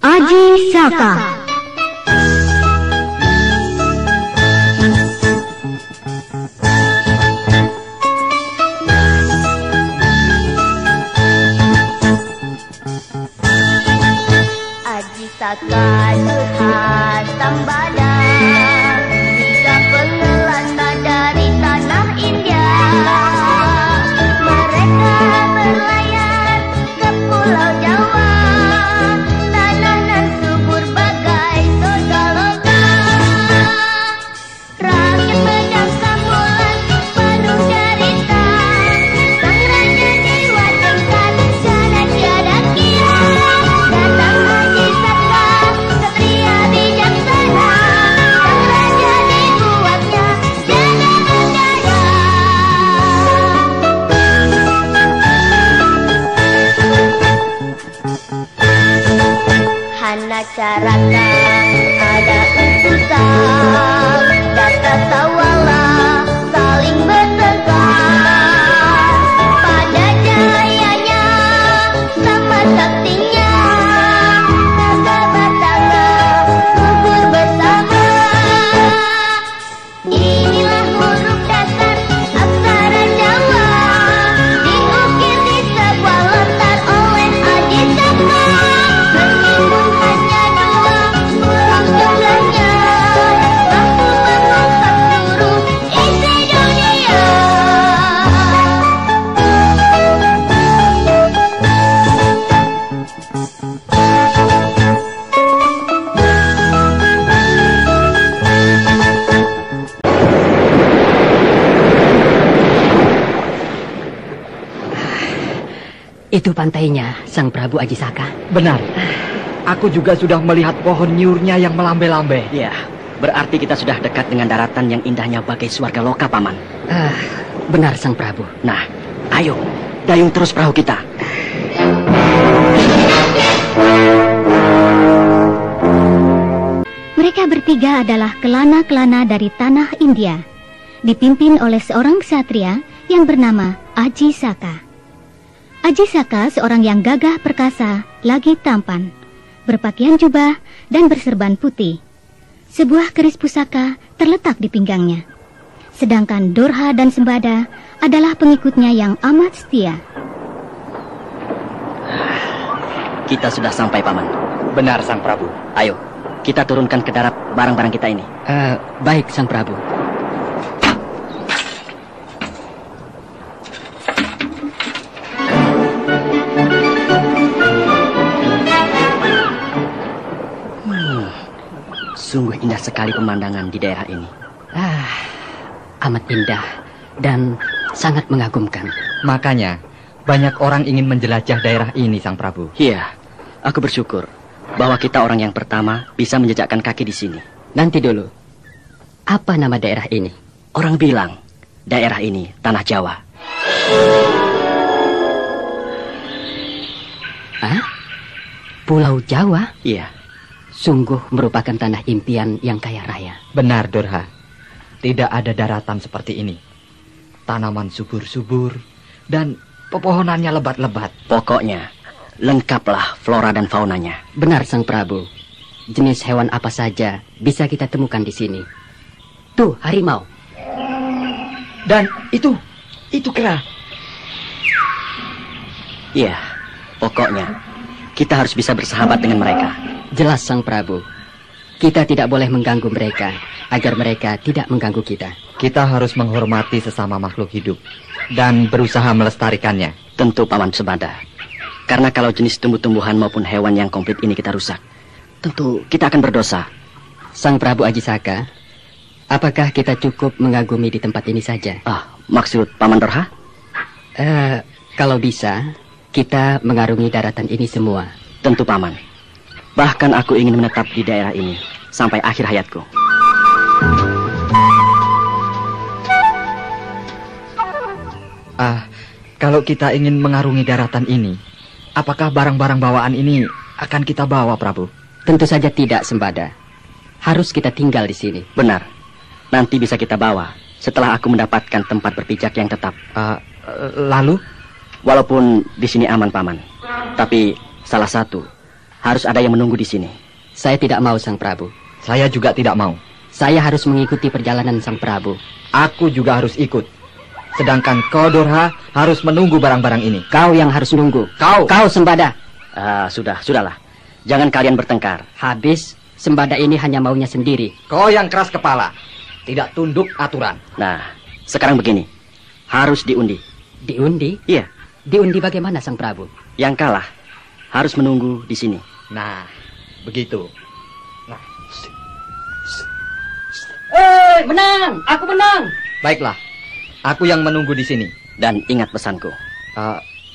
Aji Saka. Aji Saka Durha Sambada, tiga pengelana dari tanah India. Mereka berlayar ke Pulau Jawa, tanah nan subur bagai surga loka. Rakyat menyangka bulan penuh derita, sang raja dewa tingkat sana tiada kira. Datang Aji Saka, satria bijaksana, sang raja dibuatnya jadi negara. Hana caraka ada utusan, data sawala saling bertengkar. Pada jayanya sama saktinya, naga batanga gugur bersama. Inilah huruf dasar aksara Jawa, diukir di sebuah lontar oleh Aji Saka. Meskipun hanya dua huruf jumlahnya, mampu mengungkap seluruh isi dunia. Itu pantainya, Sang Prabu Aji Saka. Benar. Aku juga sudah melihat pohon nyurnya yang melambai-lambai. Ya, berarti kita sudah dekat dengan daratan yang indahnya bagai swarga loka, Paman. Benar, Sang Prabu. Nah, ayo, dayung terus perahu kita. Mereka bertiga adalah kelana-kelana dari tanah India, dipimpin oleh seorang ksatria yang bernama Aji Saka. Aji Saka seorang yang gagah perkasa, lagi tampan, berpakaian jubah dan berserban putih. Sebuah keris pusaka terletak di pinggangnya. Sedangkan Durha dan Sambada adalah pengikutnya yang amat setia. Kita sudah sampai, Paman. Benar, Sang Prabu. Ayo, kita turunkan ke darat barang-barang kita ini. Baik, Sang Prabu. Sungguh indah sekali pemandangan di daerah ini. Amat indah dan sangat mengagumkan. Makanya, banyak orang ingin menjelajah daerah ini, Sang Prabu. Iya, aku bersyukur bahwa kita orang yang pertama bisa menjejakkan kaki di sini. Nanti dulu, apa nama daerah ini? Orang bilang daerah ini tanah Jawa. Pulau Jawa? Iya. Sungguh merupakan tanah impian yang kaya raya. Benar, Durha. Tidak ada daratan seperti ini. Tanaman subur-subur dan pepohonannya lebat-lebat. Pokoknya, lengkaplah flora dan faunanya. Benar, Sang Prabu. Jenis hewan apa saja bisa kita temukan di sini. Tuh, harimau. Dan itu kera. Iya, pokoknya kita harus bisa bersahabat dengan mereka. Jelas, Sang Prabu. Kita tidak boleh mengganggu mereka, agar mereka tidak mengganggu kita. Kita harus menghormati sesama makhluk hidup dan berusaha melestarikannya. Tentu, Paman Sambada. Karena kalau jenis tumbuh-tumbuhan maupun hewan yang komplit ini kita rusak, tentu kita akan berdosa. Sang Prabu Aji Saka, apakah kita cukup mengagumi di tempat ini saja? Maksud Paman Durha? Kalau bisa, kita mengarungi daratan ini semua. Tentu, Paman. Bahkan aku ingin menetap di daerah ini sampai akhir hayatku. Kalau kita ingin mengarungi daratan ini, apakah barang-barang bawaan ini akan kita bawa, Prabu? Tentu saja tidak, Sambada. Harus kita tinggal di sini. Benar. Nanti bisa kita bawa setelah aku mendapatkan tempat berpijak yang tetap. Lalu? Walaupun di sini aman, Paman, tapi salah satu harus ada yang menunggu di sini. Saya tidak mau, Sang Prabu. Saya juga tidak mau. Saya harus mengikuti perjalanan Sang Prabu. Aku juga harus ikut. Sedangkan kau, Dorha, harus menunggu barang-barang ini. Kau yang harus nunggu. Kau Sembada. Sudahlah. Jangan kalian bertengkar. Habis, Sembada ini hanya maunya sendiri. Kau yang keras kepala, tidak tunduk aturan. Nah, sekarang begini. Harus diundi. Diundi? Iya, Diundi bagaimana, Sang Prabu? yang kalah harus menunggu di sini. Nah, begitu. Nah, Menang! Aku menang! baiklah. Aku yang menunggu di sini. Dan ingat pesanku.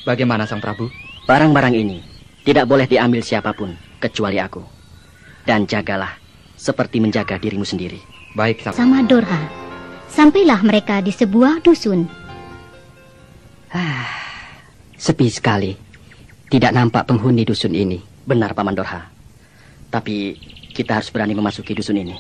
Bagaimana, Sang Prabu? Barang-barang ini tidak boleh diambil siapapun kecuali aku. Dan jagalah seperti menjaga dirimu sendiri. Baik, Sang Sama Dorha. Sampailah mereka di sebuah dusun. Sepi sekali. Tidak nampak penghuni dusun ini. Benar, Paman Dorha. Tapi kita harus berani memasuki dusun ini.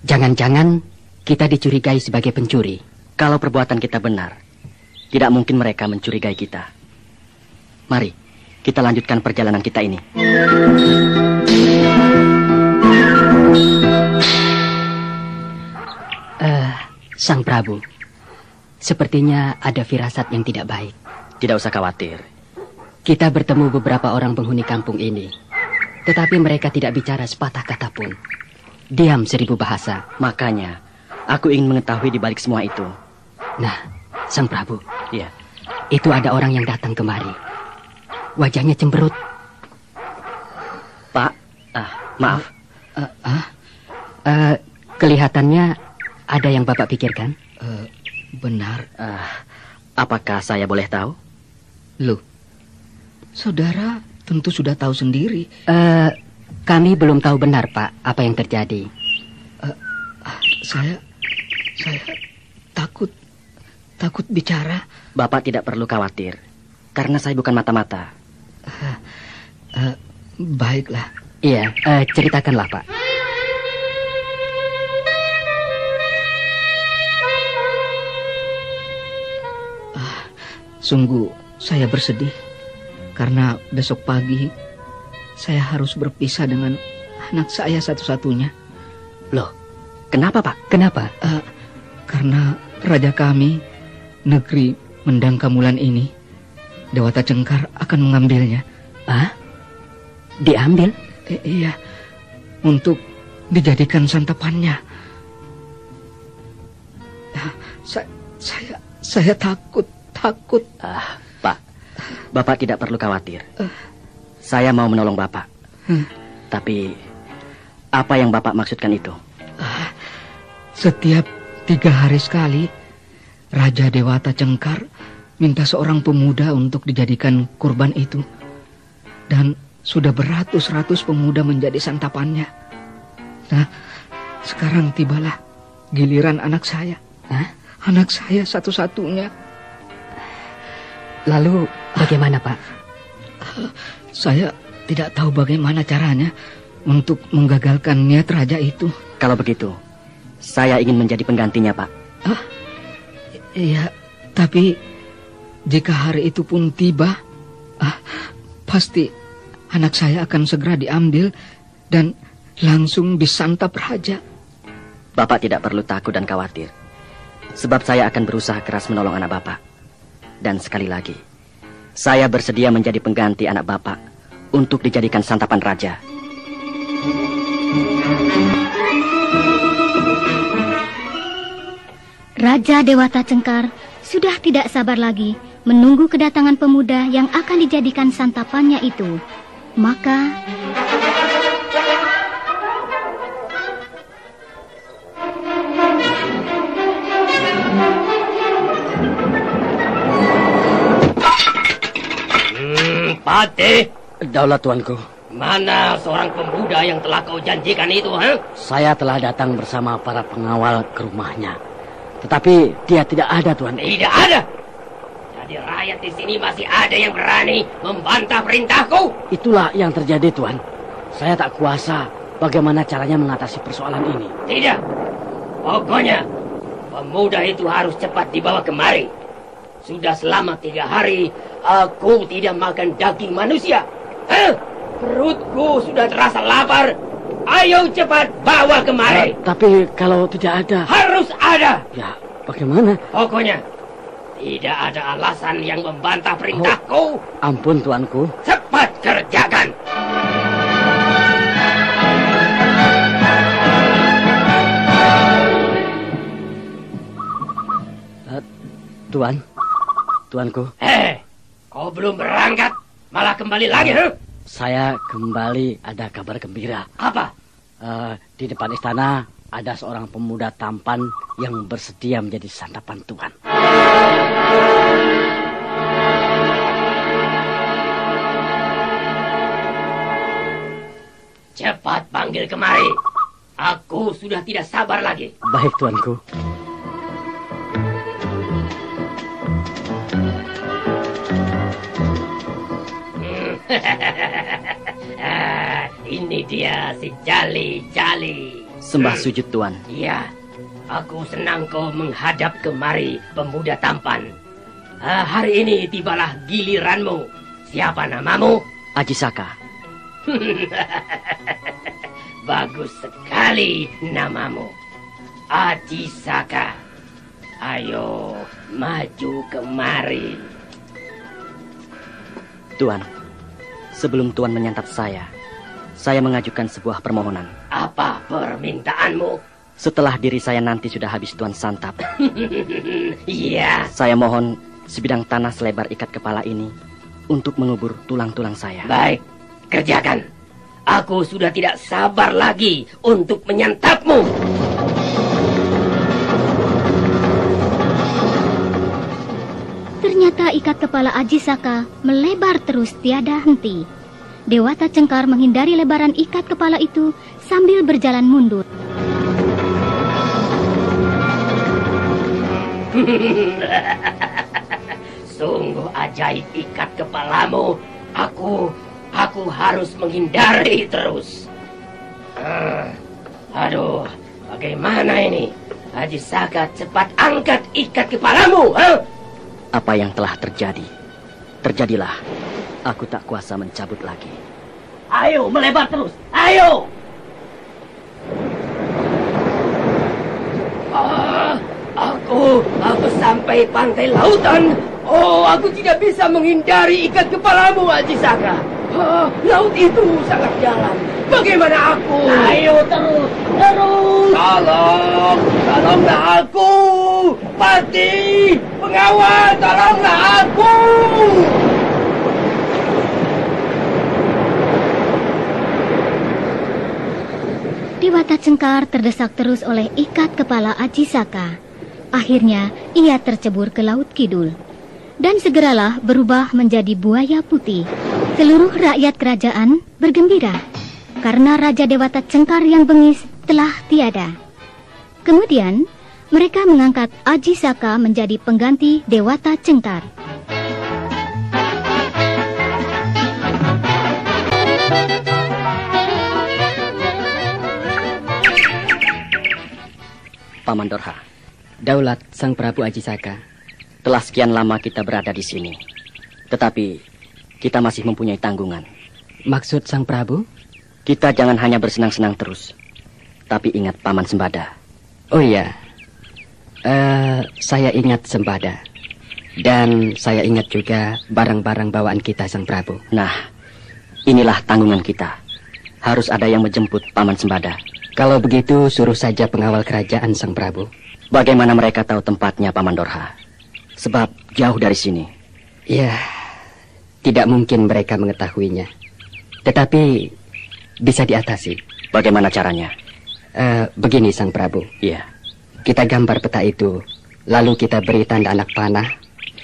Jangan-jangan kita dicurigai sebagai pencuri. Kalau perbuatan kita benar, tidak mungkin mereka mencurigai kita. Mari, kita lanjutkan perjalanan kita ini. Sang Prabu, sepertinya ada firasat yang tidak baik. Tidak usah khawatir. Kita bertemu beberapa orang penghuni kampung ini, tetapi mereka tidak bicara sepatah kata pun. Diam 1000 bahasa. Makanya, aku ingin mengetahui di balik semua itu. Nah, Sang Prabu, Iya. itu ada orang yang datang kemari. Wajahnya cemberut. Pak, maaf. Kelihatannya ada yang Bapak pikirkan? Benar. Apakah saya boleh tahu? Loh, saudara tentu sudah tahu sendiri. Kami belum tahu benar, Pak, apa yang terjadi. Saya takut bicara. Bapak tidak perlu khawatir, karena saya bukan mata-mata. Baiklah. Iya, ceritakanlah, Pak. Sungguh saya bersedih karena besok pagi saya harus berpisah dengan anak saya satu-satunya. Loh, kenapa, Pak? Kenapa? Karena raja kami, negeri Mendangkamulan ini, Dewata Cengkar akan mengambilnya. Diambil? Iya, untuk dijadikan santapannya. Saya takut. Pak, Bapak tidak perlu khawatir. Saya mau menolong Bapak. Tapi, apa yang Bapak maksudkan itu? Setiap 3 hari sekali, Raja Dewata Cengkar minta seorang pemuda untuk dijadikan kurban itu. Dan sudah beratus-ratus pemuda menjadi santapannya. Nah, sekarang tibalah giliran anak saya. Anak saya satu-satunya. Lalu bagaimana, Pak? Saya tidak tahu bagaimana caranya untuk menggagalkan niat raja itu. Kalau begitu, saya ingin menjadi penggantinya, Pak. Iya, tapi jika hari itu pun tiba, pasti anak saya akan segera diambil dan langsung disantap raja. Bapak tidak perlu takut dan khawatir, sebab saya akan berusaha keras menolong anak Bapak. Dan sekali lagi, saya bersedia menjadi pengganti anak Bapak untuk dijadikan santapan raja. Raja Dewata Cengkar sudah tidak sabar lagi menunggu kedatangan pemuda yang akan dijadikan santapannya itu. Maka Patih, Daulat tuanku, mana seorang pemuda yang telah kau janjikan itu, saya telah datang bersama para pengawal ke rumahnya. Tetapi dia tidak ada, Tuan. Tidak ada. Jadi rakyat di sini masih ada yang berani membantah perintahku. Itulah yang terjadi, Tuan. Saya tak kuasa bagaimana caranya mengatasi persoalan ini. Tidak. Pokoknya, pemuda itu harus cepat dibawa kemari. Sudah selama 3 hari, aku tidak makan daging manusia. Perutku sudah terasa lapar. Ayo cepat bawa kemari. Tapi kalau tidak ada... Harus ada. Ya, bagaimana? Pokoknya, tidak ada alasan yang membantah perintahku. Ampun, tuanku. Cepat kerjakan. Tuanku. Kau belum berangkat, malah kembali lagi, huh? Saya kembali ada kabar gembira. Apa? Di depan istana ada seorang pemuda tampan yang bersedia menjadi santapan Tuan. Cepat panggil kemari. Aku sudah tidak sabar lagi. Baik, tuanku. Ini dia si Jali-Jali. Sembah sujud, Tuan. Iya, aku senang kau menghadap kemari, pemuda tampan. Hari ini tibalah giliranmu. Siapa namamu? Aji Saka. Bagus sekali namamu. Aji Saka. Ayo, maju kemari. Tuan, sebelum Tuan menyantap saya mengajukan sebuah permohonan. Apa permintaanmu? Setelah diri saya nanti sudah habis Tuan santap, iya, saya mohon sebidang tanah selebar ikat kepala ini untuk mengubur tulang-tulang saya. Baik, kerjakan. Aku sudah tidak sabar lagi untuk menyantapmu. Ternyata ikat kepala Aji Saka melebar terus tiada henti. Dewata Cengkar menghindari lebaran ikat kepala itu sambil berjalan mundur. Sungguh ajaib ikat kepalamu. Aku harus menghindari terus. Aduh, bagaimana ini? Aji Saka, cepat angkat ikat kepalamu. Apa yang telah terjadi, terjadilah. Aku tak kuasa mencabut lagi. Ayo, melebar terus. Ayo. Aku sampai pantai lautan. Oh, aku tidak bisa menghindari ikat kepalamu, Aji Saka. Laut itu sangat dalam. Bagaimana aku? Ayo terus. Tolonglah aku. Pati, pengawal, tolonglah aku. Dewata Cengkar terdesak terus oleh ikat kepala Aji Saka. Akhirnya ia tercebur ke Laut Kidul. Dan segeralah berubah menjadi buaya putih. Seluruh rakyat kerajaan bergembira karena Raja Dewata Cengkar yang bengis telah tiada. Kemudian mereka mengangkat Aji Saka menjadi pengganti Dewata Cengkar. Paman Dorha, Daulat Sang Prabu Aji Saka. telah sekian lama kita berada di sini, tetapi kita masih mempunyai tanggungan. Maksud Sang Prabu? Kita jangan hanya bersenang-senang terus, tapi ingat Paman Sembada. Oh iya, saya ingat Sembada. Dan saya ingat juga barang-barang bawaan kita, Sang Prabu. Nah, inilah tanggungan kita. Harus ada yang menjemput Paman Sembada. Kalau begitu, suruh saja pengawal kerajaan, Sang Prabu. Bagaimana mereka tahu tempatnya, Paman Dorha? Sebab jauh dari sini. Ya, tidak mungkin mereka mengetahuinya. Tetapi bisa diatasi. Bagaimana caranya? Begini, Sang Prabu. Iya. Kita gambar peta itu, lalu kita beri tanda anak panah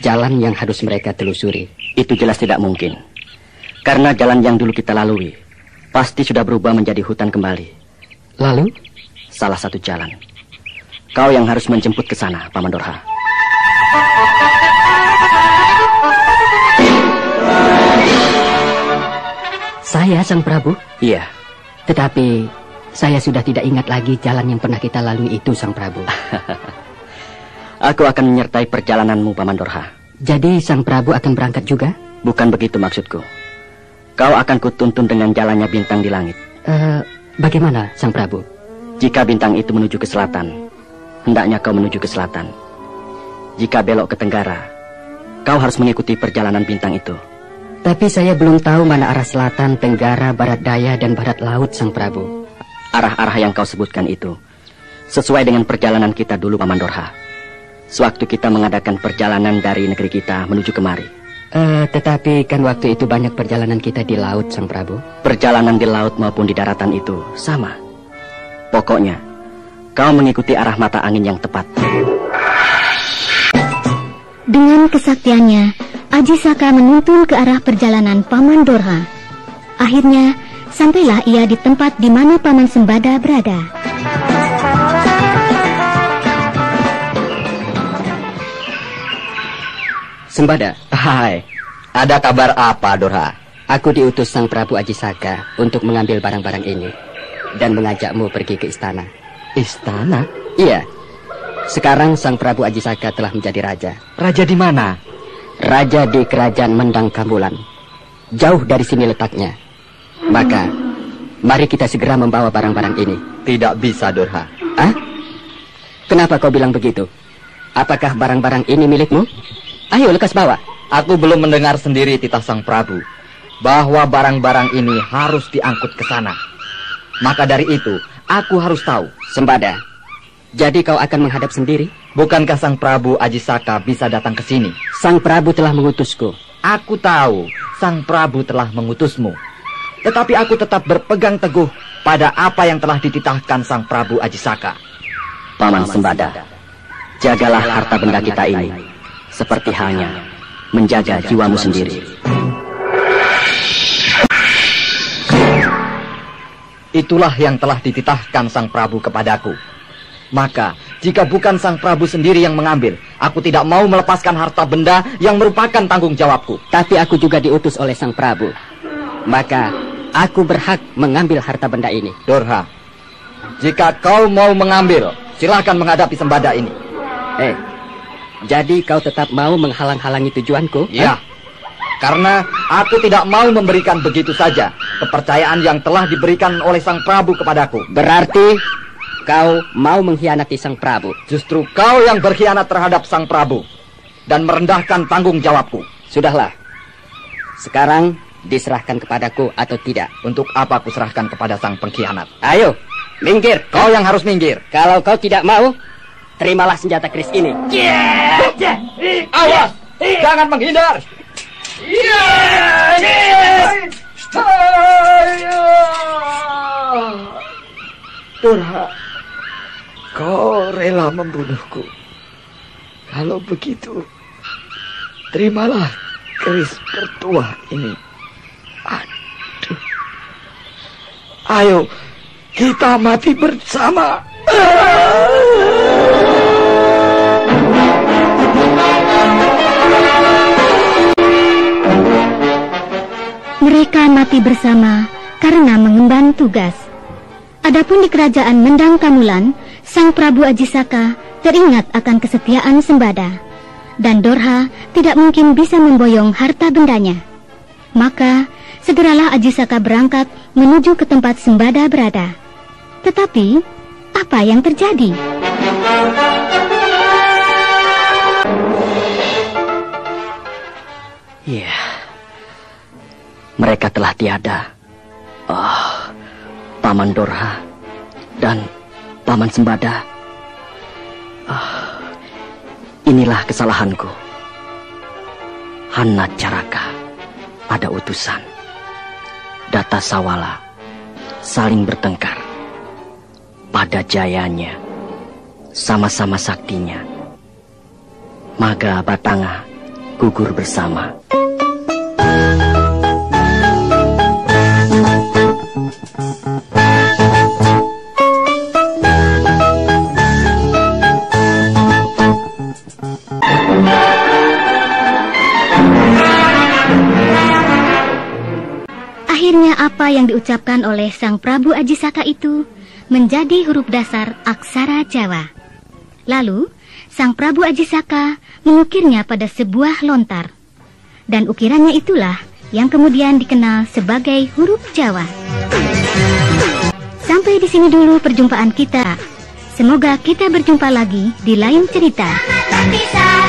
jalan yang harus mereka telusuri. Itu jelas tidak mungkin. Karena jalan yang dulu kita lalui pasti sudah berubah menjadi hutan kembali. Lalu? Salah satu jalan. Kau yang harus menjemput ke sana, Paman Dorha. Saya, Sang Prabu? Iya. Tetapi saya sudah tidak ingat lagi jalan yang pernah kita lalui itu, Sang Prabu. Aku akan menyertai perjalananmu, Paman Dorha. Jadi Sang Prabu akan berangkat juga? Bukan begitu maksudku. kau akan kutuntun dengan jalannya bintang di langit. Bagaimana, Sang Prabu? Jika bintang itu menuju ke selatan, hendaknya kau menuju ke selatan. Jika belok ke tenggara, kau harus mengikuti perjalanan bintang itu. Tapi saya belum tahu mana arah selatan, tenggara, barat daya, dan barat laut, Sang Prabu. Arah-arah yang kau sebutkan itu sesuai dengan perjalanan kita dulu, Paman Dorha. Sewaktu kita mengadakan perjalanan dari negeri kita menuju kemari. Tetapi kan waktu itu banyak perjalanan kita di laut, Sang Prabu. Perjalanan di laut maupun di daratan itu sama. Pokoknya, kau mengikuti arah mata angin yang tepat. Dengan kesaktiannya, Aji Saka menuntun ke arah perjalanan Paman Dorha. Akhirnya, sampailah ia di tempat di mana Paman Sembada berada. Sembada. Hai, ada kabar apa, Dorha? Aku diutus Sang Prabu Aji Saka untuk mengambil barang-barang ini dan mengajakmu pergi ke istana. Istana? Iya. Sekarang Sang Prabu Aji Saka telah menjadi raja. Raja di mana? Raja di kerajaan Mendang Kambulan. Jauh dari sini letaknya. Maka, mari kita segera membawa barang-barang ini. Tidak bisa, Dorha. Ah? Kenapa kau bilang begitu? Apakah barang-barang ini milikmu? Ayo, lekas bawa. Aku belum mendengar sendiri titah Sang Prabu bahwa barang-barang ini harus diangkut ke sana. Maka dari itu, aku harus tahu. Sembada, jadi kau akan menghadap sendiri? Bukankah Sang Prabu Aji Saka bisa datang ke sini? Sang Prabu telah mengutusku. Aku tahu Sang Prabu telah mengutusmu. Tetapi aku tetap berpegang teguh pada apa yang telah dititahkan Sang Prabu Aji Saka. Paman Sembada, jagalah harta benda kita ini seperti halnya menjaga jiwamu sendiri. Itulah yang telah dititahkan Sang Prabu kepadaku. Maka, jika bukan Sang Prabu sendiri yang mengambil, aku tidak mau melepaskan harta benda yang merupakan tanggung jawabku. Tapi aku juga diutus oleh Sang Prabu. Maka, aku berhak mengambil harta benda ini. Dorha, jika kau mau mengambil, silahkan menghadapi Sembada ini. Jadi kau tetap mau menghalang-halangi tujuanku? Ya, karena aku tidak mau memberikan begitu saja kepercayaan yang telah diberikan oleh Sang Prabu kepadaku. Berarti kau mau mengkhianati Sang Prabu. Justru kau yang berkhianat terhadap Sang Prabu dan merendahkan tanggung jawabku. Sudahlah. Sekarang diserahkan kepadaku atau tidak? Untuk apa aku serahkan kepada sang pengkhianat? Ayo, minggir. Kau yang harus minggir. Kalau kau tidak mau, terimalah senjata keris ini. Awas, jangan menghindar. Dorha, kau rela membunuhku. Kalau begitu, terimalah keris bertuah ini. Aduh. Ayo, kita mati bersama. Mereka mati bersama karena mengemban tugas. Adapun di kerajaan Mendang Kambulan, Sang Prabu Aji Saka teringat akan kesetiaan Sembada, dan Dorha tidak mungkin bisa memboyong harta bendanya. Maka segeralah Aji Saka berangkat menuju ke tempat Sembada berada. Tetapi apa yang terjadi? Ya, mereka telah tiada. Paman Dorha dan Paman Sembada. Inilah kesalahanku. Hana Caraka ada utusan. Data Sawala saling bertengkar. Pada jayanya, sama-sama saktinya. Maga Batanga gugur bersama. Akhirnya apa yang diucapkan oleh Sang Prabu Aji Saka itu menjadi huruf dasar aksara Jawa. Lalu, Sang Prabu Aji Saka mengukirnya pada sebuah lontar. Dan ukirannya itulah yang kemudian dikenal sebagai huruf Jawa. Sampai di sini dulu perjumpaan kita. Semoga kita berjumpa lagi di lain cerita. Selamat berpisah.